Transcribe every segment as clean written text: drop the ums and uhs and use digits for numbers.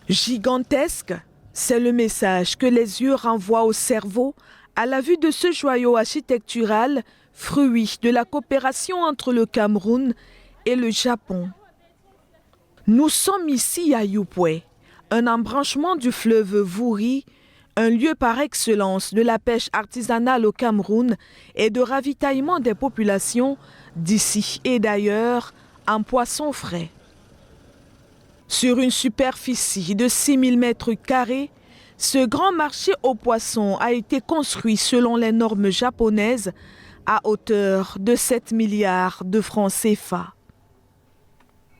Gigantesque, c'est le message que les yeux renvoient au cerveau à la vue de ce joyau architectural, fruit de la coopération entre le Cameroun et le Japon. Nous sommes ici à Youpoué, un embranchement du fleuve Vouri, un lieu par excellence de la pêche artisanale au Cameroun et de ravitaillement des populations d'ici et d'ailleurs en poissons frais. Sur une superficie de 6000 mètres carrés, ce grand marché aux poissons a été construit selon les normes japonaises à hauteur de 7 milliards de francs CFA.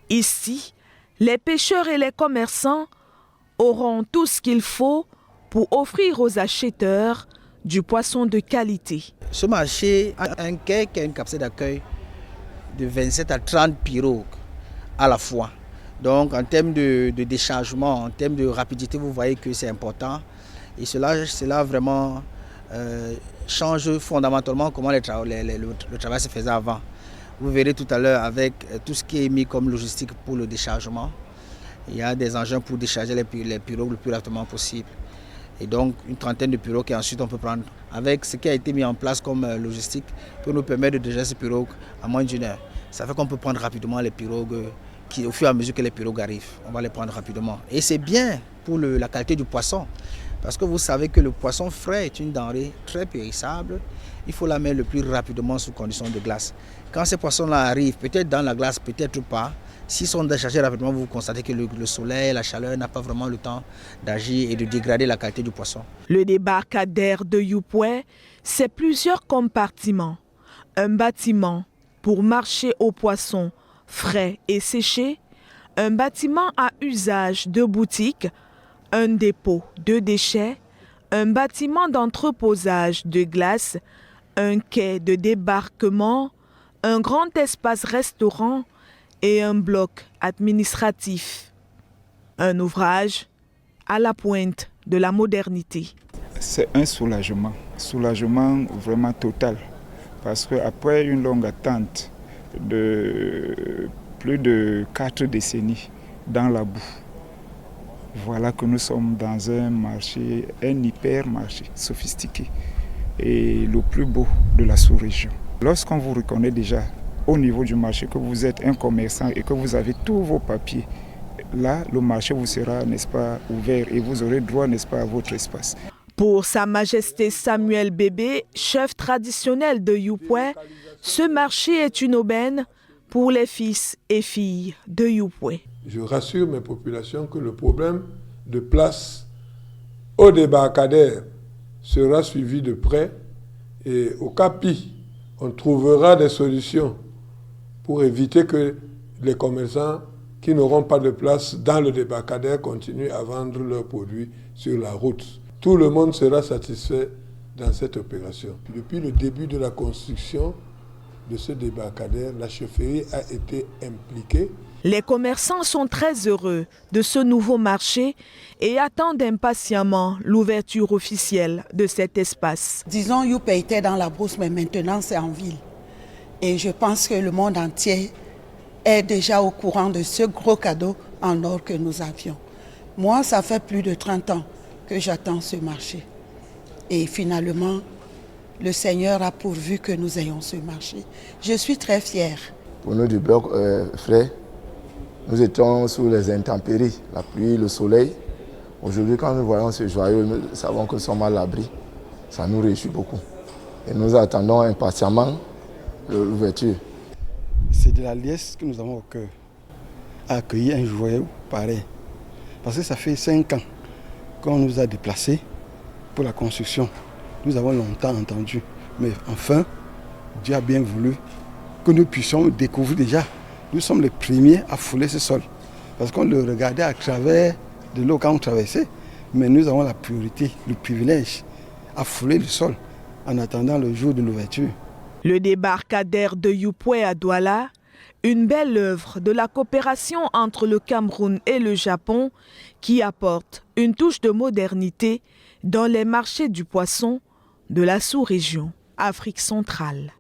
Ici, les pêcheurs et les commerçants auront tout ce qu'il faut pour offrir aux acheteurs du poisson de qualité. Ce marché a un quai qui a une capacité d'accueil de 27 à 30 pirogues à la fois. Donc en termes de déchargement, en termes de rapidité, vous voyez que c'est important. Et cela vraiment change fondamentalement comment le travail se faisait avant. Vous verrez tout à l'heure avec tout ce qui est mis comme logistique pour le déchargement. Il y a des engins pour décharger les pirogues le plus rapidement possible. Et donc une trentaine de pirogues et ensuite on peut prendre avec ce qui a été mis en place comme logistique pour nous permettre de décharger ces pirogues à moins d'1 heure. Ça fait qu'on peut prendre rapidement les pirogues au fur et à mesure que les pirogues arrivent. On va les prendre rapidement. Et c'est bien pour la qualité du poisson. Parce que vous savez que le poisson frais est une denrée très périssable. Il faut la mettre le plus rapidement sous condition de glace. Quand ces poissons-là arrivent, peut-être dans la glace, peut-être pas, s'ils sont déchargés rapidement, vous constatez que le soleil, la chaleur n'a pas vraiment le temps d'agir et de dégrader la qualité du poisson. Le débarcadère de Youpoué, c'est plusieurs compartiments. Un bâtiment pour marcher aux poissons frais et séchés, un bâtiment à usage de boutique, un dépôt de déchets, un bâtiment d'entreposage de glace, un quai de débarquement, un grand espace restaurant et un bloc administratif. Un ouvrage à la pointe de la modernité. C'est un soulagement vraiment total. Parce qu'après une longue attente de plus de 4 décennies dans la boue, voilà que nous sommes dans un marché, un hypermarché sophistiqué et le plus beau de la sous-région. Lorsqu'on vous reconnaît déjà au niveau du marché, que vous êtes un commerçant et que vous avez tous vos papiers, là, le marché vous sera, n'est-ce pas, ouvert et vous aurez droit, n'est-ce pas, à votre espace. Pour Sa Majesté Samuel Bébé, chef traditionnel de Youpoué, ce marché est une aubaine pour les fils et filles de Youpoué. Je rassure mes populations que le problème de place au débarcadère sera suivi de près et au cas pire, on trouvera des solutions pour éviter que les commerçants qui n'auront pas de place dans le débarcadère continuent à vendre leurs produits sur la route. Tout le monde sera satisfait dans cette opération. Depuis le début de la construction de ce débarcadère, la chefferie a été impliquée. Les commerçants sont très heureux de ce nouveau marché et attendent impatiemment l'ouverture officielle de cet espace. Disons, Youpoué était dans la brousse, mais maintenant c'est en ville. Et je pense que le monde entier est déjà au courant de ce gros cadeau en or que nous avions. Moi, ça fait plus de 30 ans que j'attends ce marché. Et finalement, le Seigneur a pourvu que nous ayons ce marché. Je suis très fière. Pour nous du bloc frais, nous étions sous les intempéries, la pluie, le soleil. Aujourd'hui, quand nous voyons ce joyau, nous savons que nous sommes à l'abri. Ça nous réjouit beaucoup. Et nous attendons impatiemment l'ouverture. C'est de la liesse que nous avons au cœur à accueillir un joyau pareil. Parce que ça fait 5 ans qu'on nous a déplacés pour la construction. Nous avons longtemps entendu. Mais enfin, Dieu a bien voulu que nous puissions découvrir déjà. Nous sommes les premiers à fouler ce sol. Parce qu'on le regardait à travers de l'eau quand on traversait. Mais nous avons la priorité, le privilège à fouler le sol en attendant le jour de l'ouverture. Le débarcadère de Youpoué à Douala, une belle œuvre de la coopération entre le Cameroun et le Japon qui apporte une touche de modernité dans les marchés du poisson de la sous-région Afrique centrale.